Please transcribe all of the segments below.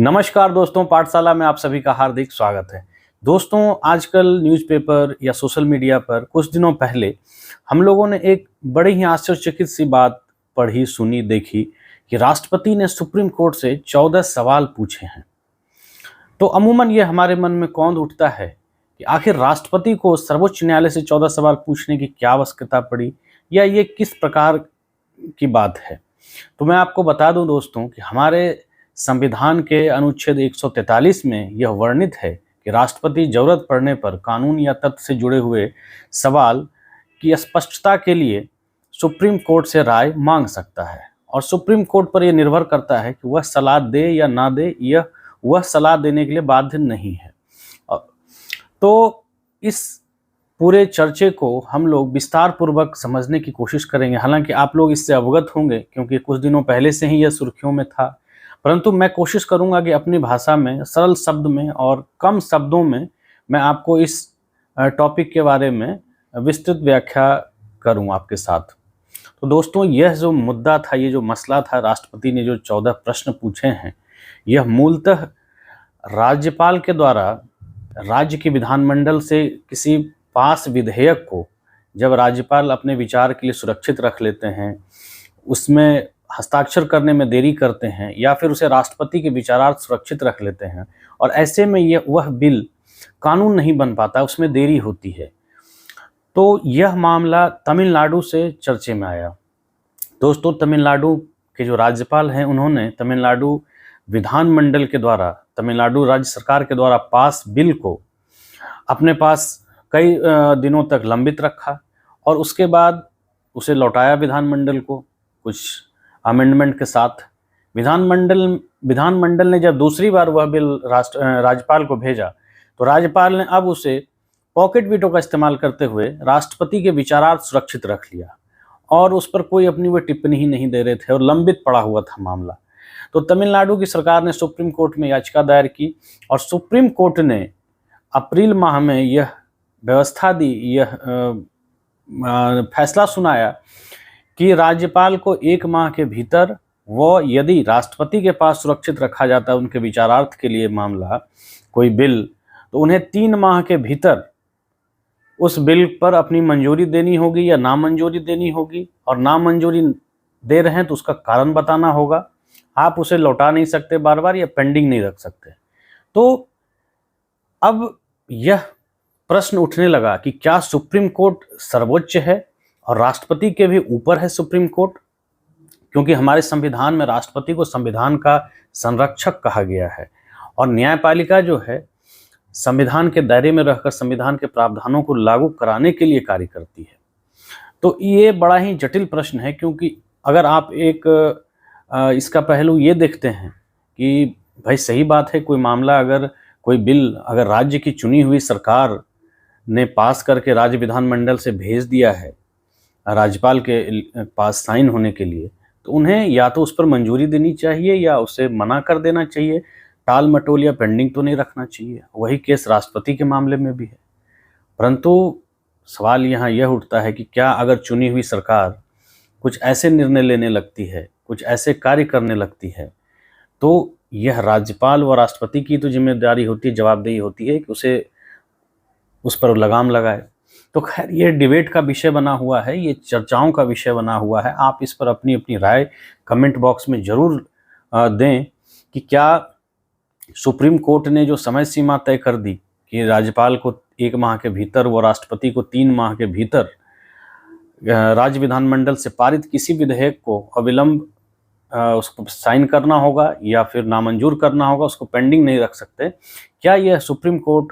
नमस्कार दोस्तों, पाठशाला में आप सभी का हार्दिक स्वागत है। दोस्तों, आजकल न्यूज़पेपर या सोशल मीडिया पर कुछ दिनों पहले हम लोगों ने एक बड़ी ही आश्चर्यचकित सी बात पढ़ी, सुनी, देखी कि राष्ट्रपति ने सुप्रीम कोर्ट से 14 सवाल पूछे हैं। तो अमूमन ये हमारे मन में कौंध उठता है कि आखिर राष्ट्रपति को सर्वोच्च न्यायालय से 14 सवाल पूछने की क्या आवश्यकता पड़ी, या ये किस प्रकार की बात है। तो मैं आपको बता दूं दोस्तों कि हमारे संविधान के अनुच्छेद 143 में यह वर्णित है कि राष्ट्रपति जरूरत पड़ने पर कानून या तथ्य से जुड़े हुए सवाल की स्पष्टता के लिए सुप्रीम कोर्ट से राय मांग सकता है, और सुप्रीम कोर्ट पर यह निर्भर करता है कि वह सलाह दे या ना दे, यह वह सलाह देने के लिए बाध्य नहीं है। तो इस पूरे चर्चे को हम लोग विस्तार पूर्वक समझने की कोशिश करेंगे। हालांकि आप लोग इससे अवगत होंगे क्योंकि कुछ दिनों पहले से ही यह सुर्खियों में था, परंतु मैं कोशिश करूंगा कि अपनी भाषा में, सरल शब्द में और कम शब्दों में मैं आपको इस टॉपिक के बारे में विस्तृत व्याख्या करूं आपके साथ। तो दोस्तों, यह जो मुद्दा था, ये जो मसला था, राष्ट्रपति ने जो 14 प्रश्न पूछे हैं, यह मूलतः राज्यपाल के द्वारा राज्य के विधानमंडल से किसी पास विधेयक को जब राज्यपाल अपने विचार के लिए सुरक्षित रख लेते हैं, उसमें हस्ताक्षर करने में देरी करते हैं, या फिर उसे राष्ट्रपति के विचारार्थ सुरक्षित रख लेते हैं, और ऐसे में वह बिल कानून नहीं बन पाता, उसमें देरी होती है। तो यह मामला तमिलनाडु से चर्चे में आया। दोस्तों, तमिलनाडु के जो राज्यपाल हैं, उन्होंने तमिलनाडु विधानमंडल के द्वारा, तमिलनाडु राज्य सरकार के द्वारा पास बिल को अपने पास कई दिनों तक लंबित रखा, और उसके बाद उसे लौटाया विधानमंडल को कुछ अमेंडमेंट के साथ। विधानमंडल ने जब दूसरी बार वह बिल राज्यपाल को भेजा, तो राज्यपाल ने अब उसे पॉकेट वीटो का इस्तेमाल करते हुए राष्ट्रपति के विचारार्थ सुरक्षित रख लिया, और उस पर कोई अपनी वह टिप्पणी ही नहीं दे रहे थे, और लंबित पड़ा हुआ था मामला। तो तमिलनाडु की सरकार ने सुप्रीम कोर्ट में याचिका दायर की, और सुप्रीम कोर्ट ने अप्रैल माह में यह व्यवस्था दी, यह फैसला सुनाया कि राज्यपाल को 1 माह के भीतर, वो यदि राष्ट्रपति के पास सुरक्षित रखा जाता है उनके विचारार्थ के लिए मामला, कोई बिल, तो उन्हें 3 माह के भीतर उस बिल पर अपनी मंजूरी देनी होगी या नामंजूरी देनी होगी, और नामंजूरी दे रहे हैं तो उसका कारण बताना होगा। आप उसे लौटा नहीं सकते बार बार, या पेंडिंग नहीं रख सकते। तो अब यह प्रश्न उठने लगा कि क्या सुप्रीम कोर्ट सर्वोच्च है और राष्ट्रपति के भी ऊपर है सुप्रीम कोर्ट? क्योंकि हमारे संविधान में राष्ट्रपति को संविधान का संरक्षक कहा गया है, और न्यायपालिका जो है संविधान के दायरे में रहकर संविधान के प्रावधानों को लागू कराने के लिए कार्य करती है। तो ये बड़ा ही जटिल प्रश्न है, क्योंकि अगर आप इसका पहलू ये देखते हैं कि भाई सही बात है, कोई मामला, अगर कोई बिल अगर राज्य की चुनी हुई सरकार ने पास करके राज्य विधानमंडल से भेज दिया है राज्यपाल के पास साइन होने के लिए, तो उन्हें या तो उस पर मंजूरी देनी चाहिए या उसे मना कर देना चाहिए। टाल मटोल या पेंडिंग तो नहीं रखना चाहिए। वही केस राष्ट्रपति के मामले में भी है। परंतु सवाल यहाँ यह उठता है कि क्या अगर चुनी हुई सरकार कुछ ऐसे निर्णय लेने लगती है, कुछ ऐसे कार्य करने लगती है, तो यह राज्यपाल व राष्ट्रपति की तो जिम्मेदारी होती है, जवाबदेही होती है कि उसे उस पर लगाम लगाए। तो खैर, ये डिबेट का विषय बना हुआ है, ये चर्चाओं का विषय बना हुआ है। आप इस पर अपनी अपनी राय कमेंट बॉक्स में ज़रूर दें कि क्या सुप्रीम कोर्ट ने जो समय सीमा तय कर दी कि राज्यपाल को 1 माह के भीतर व राष्ट्रपति को 3 माह के भीतर राज्य विधानमंडल से पारित किसी विधेयक को अविलंब उसको साइन करना होगा या फिर नामंजूर करना होगा, उसको पेंडिंग नहीं रख सकते, क्या यह सुप्रीम कोर्ट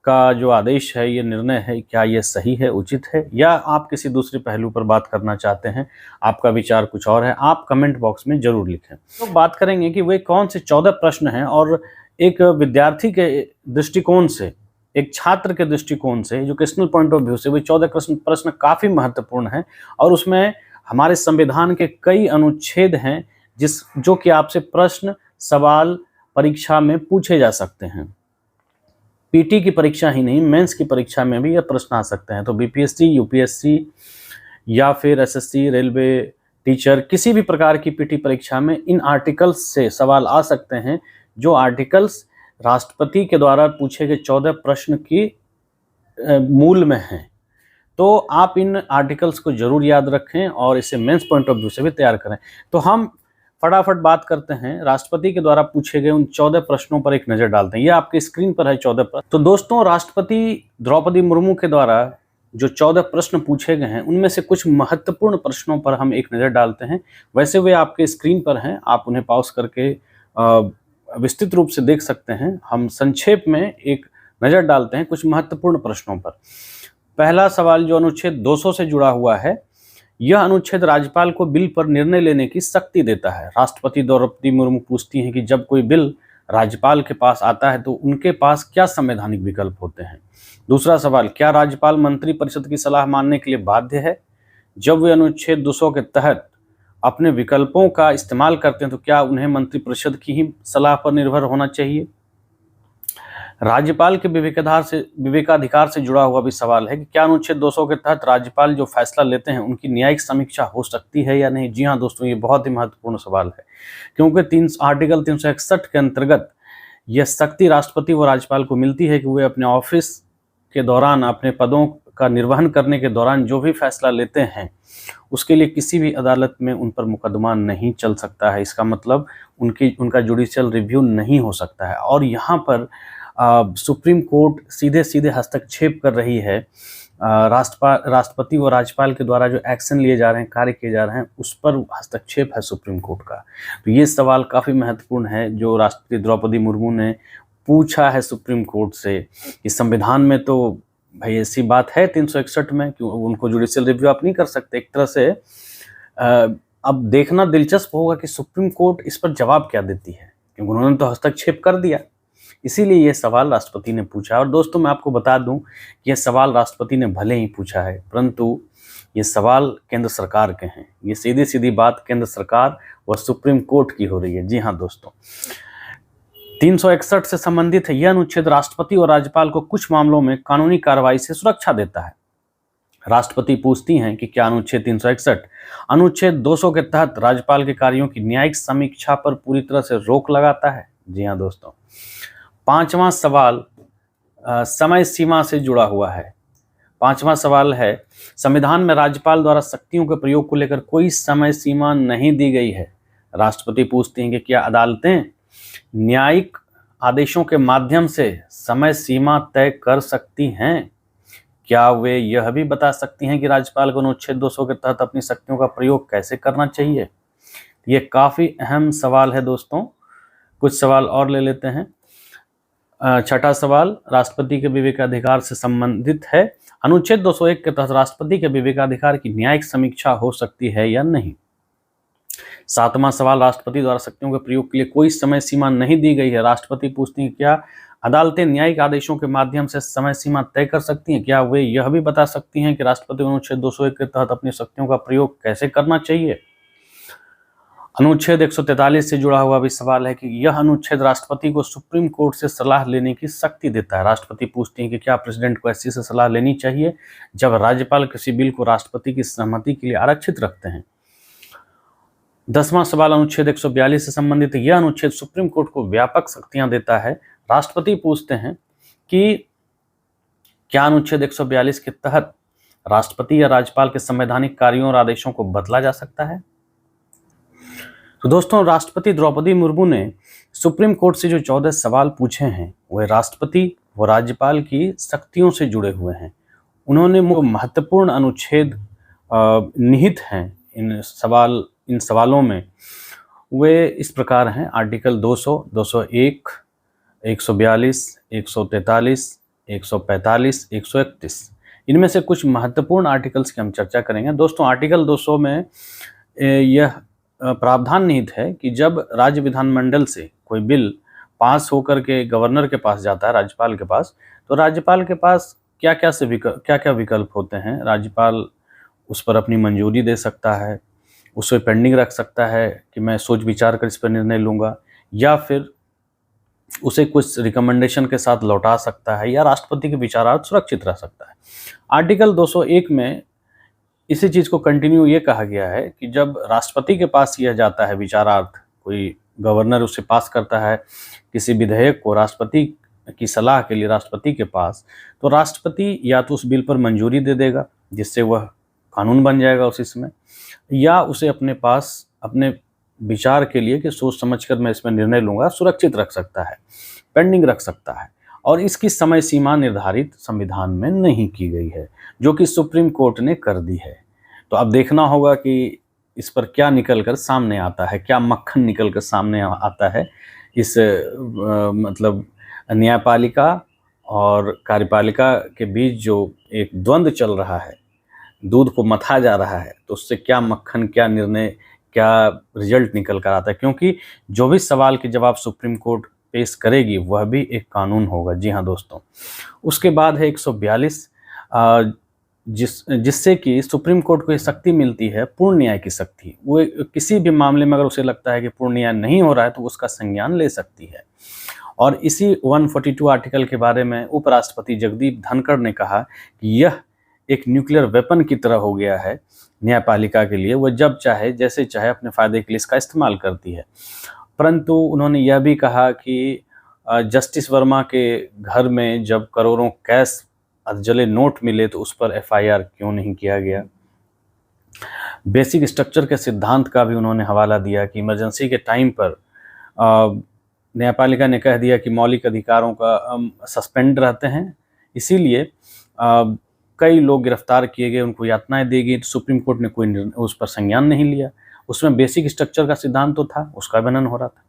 का जो आदेश है, ये निर्णय है, क्या यह सही है, उचित है, या आप किसी दूसरे पहलू पर बात करना चाहते हैं, आपका विचार कुछ और है, आप कमेंट बॉक्स में जरूर लिखें। तो बात करेंगे कि वे कौन से 14 प्रश्न हैं, और एक विद्यार्थी के दृष्टिकोण से, एक छात्र के दृष्टिकोण से, एजुकेशनल पॉइंट ऑफ व्यू से वे 14 प्रश्न काफ़ी महत्वपूर्ण हैं, और उसमें हमारे संविधान के कई अनुच्छेद हैं जो कि आपसे प्रश्न, सवाल परीक्षा में पूछे जा सकते हैं। पीटी की परीक्षा ही नहीं, मेंस की परीक्षा में भी यह प्रश्न आ सकते हैं। तो बीपीएससी, यूपीएससी या फिर एसएससी, रेलवे, टीचर, किसी भी प्रकार की पीटी परीक्षा में इन आर्टिकल्स से सवाल आ सकते हैं, जो आर्टिकल्स राष्ट्रपति के द्वारा पूछे गए 14 प्रश्न की मूल में हैं। तो आप इन आर्टिकल्स को जरूर याद रखें और इसे मेंस पॉइंट ऑफ व्यू से भी तैयार करें। तो हम फटाफट बात करते हैं, राष्ट्रपति के द्वारा पूछे गए उन 14 प्रश्नों पर एक नजर डालते हैं। ये आपकी स्क्रीन पर है 14 प्रश्न। तो दोस्तों, राष्ट्रपति द्रौपदी मुर्मू के द्वारा जो 14 प्रश्न पूछे गए हैं उनमें से कुछ महत्वपूर्ण प्रश्नों पर हम एक नजर डालते हैं। वैसे वे आपके स्क्रीन पर हैं, आप उन्हें पॉज करके विस्तृत रूप से देख सकते हैं। हम संक्षेप में एक नजर डालते हैं कुछ महत्वपूर्ण प्रश्नों पर। पहला सवाल जो अनुच्छेद 200 से जुड़ा हुआ है, यह अनुच्छेद राज्यपाल को बिल पर निर्णय लेने की शक्ति देता है। राष्ट्रपति द्रौपदी मुर्मू पूछती हैं कि जब कोई बिल राज्यपाल के पास आता है तो उनके पास क्या संवैधानिक विकल्प होते हैं। दूसरा सवाल, क्या राज्यपाल मंत्रिपरिषद की सलाह मानने के लिए बाध्य है? जब वे अनुच्छेद 200 के तहत अपने विकल्पों का इस्तेमाल करते हैं तो क्या उन्हें मंत्रिपरिषद की ही सलाह पर निर्भर होना चाहिए? राज्यपाल के विवेकाधिकार से जुड़ा हुआ भी सवाल है कि क्या अनुच्छेद 200 के तहत राज्यपाल जो फैसला लेते हैं उनकी न्यायिक समीक्षा हो सकती है या नहीं। जी हाँ दोस्तों, ये बहुत ही महत्वपूर्ण सवाल है, क्योंकि आर्टिकल 361 के अंतर्गत यह शक्ति राष्ट्रपति व राज्यपाल को मिलती है कि वे अपने ऑफिस के दौरान, अपने पदों का निर्वहन करने के दौरान जो भी फैसला लेते हैं उसके लिए किसी भी अदालत में उन पर मुकदमा नहीं चल सकता है। इसका मतलब उनका जुडिशियल रिव्यू नहीं हो सकता है। और यहाँ पर सुप्रीम कोर्ट सीधे सीधे हस्तक्षेप कर रही है। राष्ट्रपति व राज्यपाल के द्वारा जो एक्शन लिए जा रहे हैं, कार्य किए जा रहे हैं, उस पर हस्तक्षेप है सुप्रीम कोर्ट का। तो ये सवाल काफ़ी महत्वपूर्ण है जो राष्ट्रपति द्रौपदी मुर्मू ने पूछा है सुप्रीम कोर्ट से। इस संविधान में तो भाई ऐसी बात है 361 में कि उनको जुडिशियल रिव्यू आप नहीं कर सकते। एक तरह से अब देखना दिलचस्प होगा कि सुप्रीम कोर्ट इस पर जवाब क्या देती है, क्योंकि उन्होंने तो हस्तक्षेप कर दिया। इसीलिए यह सवाल राष्ट्रपति ने पूछा। और दोस्तों, मैं आपको बता दूं कि यह सवाल राष्ट्रपति ने भले ही पूछा है, परंतु ये सवाल केंद्र सरकार के हैं। ये सीधी सीधी बात केंद्र सरकार व सुप्रीम कोर्ट की हो रही है। जी हाँ दोस्तों, 361 से संबंधित है। यह अनुच्छेद राष्ट्रपति और राज्यपाल को कुछ मामलों में कानूनी कार्रवाई से सुरक्षा देता है। राष्ट्रपति पूछती हैं कि क्या अनुच्छेद 361 अनुच्छेद 200 के तहत राज्यपाल के कार्यों की न्यायिक समीक्षा पर पूरी तरह से रोक लगाता है। जी हाँ दोस्तों। पांचवा सवाल समय सीमा से जुड़ा हुआ है। पांचवा सवाल है, संविधान में राज्यपाल द्वारा शक्तियों के प्रयोग को लेकर कोई समय सीमा नहीं दी गई है। राष्ट्रपति पूछती हैं कि क्या अदालतें न्यायिक आदेशों के माध्यम से समय सीमा तय कर सकती हैं? क्या वे यह भी बता सकती हैं कि राज्यपाल को अनुच्छेद 200 के तहत अपनी शक्तियों का प्रयोग कैसे करना चाहिए? ये काफ़ी अहम सवाल है दोस्तों। कुछ सवाल और ले लेते हैं। छठा सवाल राष्ट्रपति के विवेकाधिकार से संबंधित है। अनुच्छेद 201 के तहत राष्ट्रपति के विवेकाधिकार की न्यायिक समीक्षा हो सकती है या नहीं। सातवां सवाल, राष्ट्रपति द्वारा शक्तियों के प्रयोग के लिए कोई समय सीमा नहीं दी गई है। राष्ट्रपति पूछती हैं क्या अदालतें न्यायिक आदेशों के माध्यम से समय सीमा तय कर सकती हैं? क्या वे यह भी बता सकती हैं कि राष्ट्रपति अनुच्छेद 201 के तहत अपनी शक्तियों का प्रयोग कैसे करना चाहिए? अनुच्छेद 143 से जुड़ा हुआ भी सवाल है कि यह अनुच्छेद राष्ट्रपति को सुप्रीम कोर्ट से सलाह लेने की शक्ति देता है। राष्ट्रपति पूछती हैं कि क्या प्रेसिडेंट को ऐसी से सलाह लेनी चाहिए जब राज्यपाल किसी बिल को राष्ट्रपति की सहमति के लिए आरक्षित रखते हैं। 10वां सवाल अनुच्छेद 142 से संबंधित है। यह अनुच्छेद सुप्रीम कोर्ट को व्यापक शक्तियां देता है। राष्ट्रपति पूछते हैं कि क्या अनुच्छेद 142 के तहत राष्ट्रपति या राज्यपाल के संवैधानिक कार्यों और आदेशों को बदला जा सकता है। तो दोस्तों, राष्ट्रपति द्रौपदी मुर्मू ने सुप्रीम कोर्ट से जो 14 सवाल पूछे हैं वह राष्ट्रपति व राज्यपाल की शक्तियों से जुड़े हुए हैं। उन्होंने महत्वपूर्ण अनुच्छेद निहित हैं इन सवालों में, वे इस प्रकार हैं। आर्टिकल 200, 201, 142, 143, 145, 131, इनमें से कुछ महत्वपूर्ण आर्टिकल्स की हम चर्चा करेंगे। दोस्तों, आर्टिकल 200 में यह प्रावधान निहित है कि जब राज्य विधानमंडल से कोई बिल पास होकर के गवर्नर के पास जाता है, राज्यपाल के पास, तो राज्यपाल के पास क्या क्या विकल्प होते हैं। राज्यपाल उस पर अपनी मंजूरी दे सकता है, उसे पेंडिंग रख सकता है कि मैं सोच विचार कर इस पर निर्णय लूँगा, या फिर उसे कुछ रिकमेंडेशन के साथ लौटा सकता है, या राष्ट्रपति के विचारार्थ सुरक्षित रह सकता है। आर्टिकल 201 में इसी चीज़ को कंटिन्यू ये कहा गया है कि जब राष्ट्रपति के पास यह जाता है विचारार्थ, कोई गवर्नर उसे पास करता है किसी विधेयक को राष्ट्रपति की सलाह के लिए राष्ट्रपति के पास, तो राष्ट्रपति या तो उस बिल पर मंजूरी दे देगा जिससे वह कानून बन जाएगा उसी समय, या उसे अपने पास अपने विचार के लिए कि सोच समझकर मैं इसमें निर्णय लूंगा सुरक्षित रख सकता है, पेंडिंग रख सकता है। और इसकी समय सीमा निर्धारित संविधान में नहीं की गई है, जो कि सुप्रीम कोर्ट ने कर दी है। तो अब देखना होगा कि इस पर क्या निकल कर सामने आता है, क्या मक्खन निकल कर सामने आता है इस मतलब न्यायपालिका और कार्यपालिका के बीच जो एक द्वंद्व चल रहा है, दूध को मथा जा रहा है, तो उससे क्या मक्खन, क्या निर्णय, क्या रिजल्ट निकल कर आता है। क्योंकि जो भी सवाल के जवाब सुप्रीम कोर्ट पेश करेगी वह भी एक कानून होगा। जी हाँ दोस्तों, उसके बाद है 142 जिससे कि सुप्रीम कोर्ट को ये शक्ति मिलती है, पूर्ण न्याय की शक्ति। वो किसी भी मामले में अगर उसे लगता है कि पूर्ण न्याय नहीं हो रहा है तो उसका संज्ञान ले सकती है। और इसी 142 आर्टिकल के बारे में उपराष्ट्रपति जगदीप धनखड़ ने कहा कि यह एक न्यूक्लियर वेपन की तरह हो गया है न्यायपालिका के लिए, वह जब चाहे जैसे चाहे अपने फायदे के लिए इसका इस्तेमाल करती है। परंतु उन्होंने यह भी कहा कि जस्टिस वर्मा के घर में जब करोड़ों कैश जले नोट मिले तो उस पर एफआईआर क्यों नहीं किया गया। बेसिक स्ट्रक्चर के सिद्धांत का भी उन्होंने हवाला दिया कि इमरजेंसी के टाइम पर न्यायपालिका ने कह दिया कि मौलिक अधिकारों का सस्पेंड रहते हैं, इसीलिए कई लोग गिरफ्तार किए गए, उनको यातनाएं दी गई, तो सुप्रीम कोर्ट ने कोई उस पर संज्ञान नहीं लिया। उसमें बेसिक स्ट्रक्चर का सिद्धांत तो था, उसका वर्णन हो रहा था।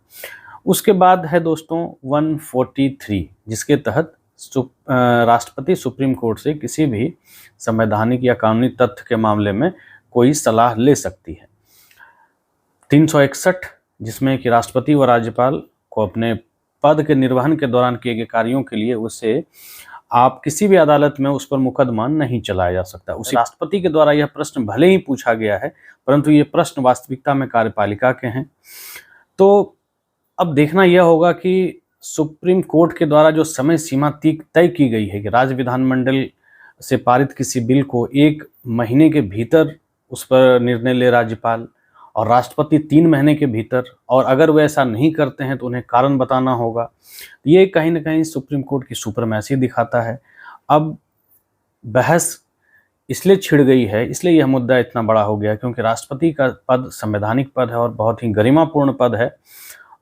उसके बाद है दोस्तों 143 जिसके तहत राष्ट्रपति सुप्रीम कोर्ट से किसी भी संवैधानिक या कानूनी तथ्य के मामले में कोई सलाह ले सकती है। 361 जिसमें कि राष्ट्रपति व राज्यपाल को अपने पद के निर्वहन के दौरान किए गए कार्यों के लिए उसे आप किसी भी अदालत में उस पर मुकदमा नहीं चलाया जा सकता। उसी राष्ट्रपति के द्वारा यह प्रश्न भले ही पूछा गया है, परंतु ये प्रश्न वास्तविकता में कार्यपालिका के हैं। तो अब देखना यह होगा कि सुप्रीम कोर्ट के द्वारा जो समय सीमा तय की गई है कि राज्य विधानमंडल से पारित किसी बिल को 1 महीने के भीतर उस पर निर्णय ले राज्यपाल, और राष्ट्रपति 3 महीने के भीतर, और अगर वो ऐसा नहीं करते हैं तो उन्हें कारण बताना होगा। ये कहीं ना कहीं सुप्रीम कोर्ट की सुपरमैसी दिखाता है। अब बहस इसलिए छिड़ गई है, इसलिए यह मुद्दा इतना बड़ा हो गया क्योंकि राष्ट्रपति का पद संवैधानिक पद है और बहुत ही गरिमापूर्ण पद है,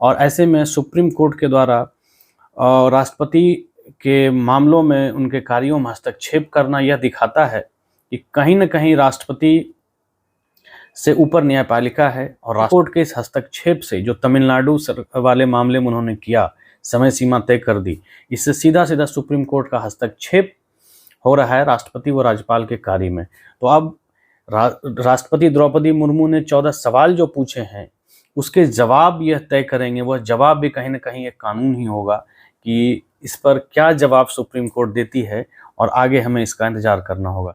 और ऐसे में सुप्रीम कोर्ट के द्वारा राष्ट्रपति के मामलों में उनके कार्यों में हस्तक्षेप करना यह दिखाता है कि कहीं ना कहीं राष्ट्रपति से ऊपर न्यायपालिका है। और कोर्ट के इस हस्तक्षेप से जो तमिलनाडु वाले मामले में उन्होंने किया, समय सीमा तय कर दी, इससे सीधा सीधा सुप्रीम कोर्ट का हस्तक्षेप हो रहा है राष्ट्रपति व राज्यपाल के कार्य में। तो अब राष्ट्रपति द्रौपदी मुर्मू ने 14 सवाल जो पूछे हैं उसके जवाब यह तय करेंगे, वह जवाब भी कहीं ना कहीं एक कानून ही होगा कि इस पर क्या जवाब सुप्रीम कोर्ट देती है, और आगे हमें इसका इंतजार करना होगा।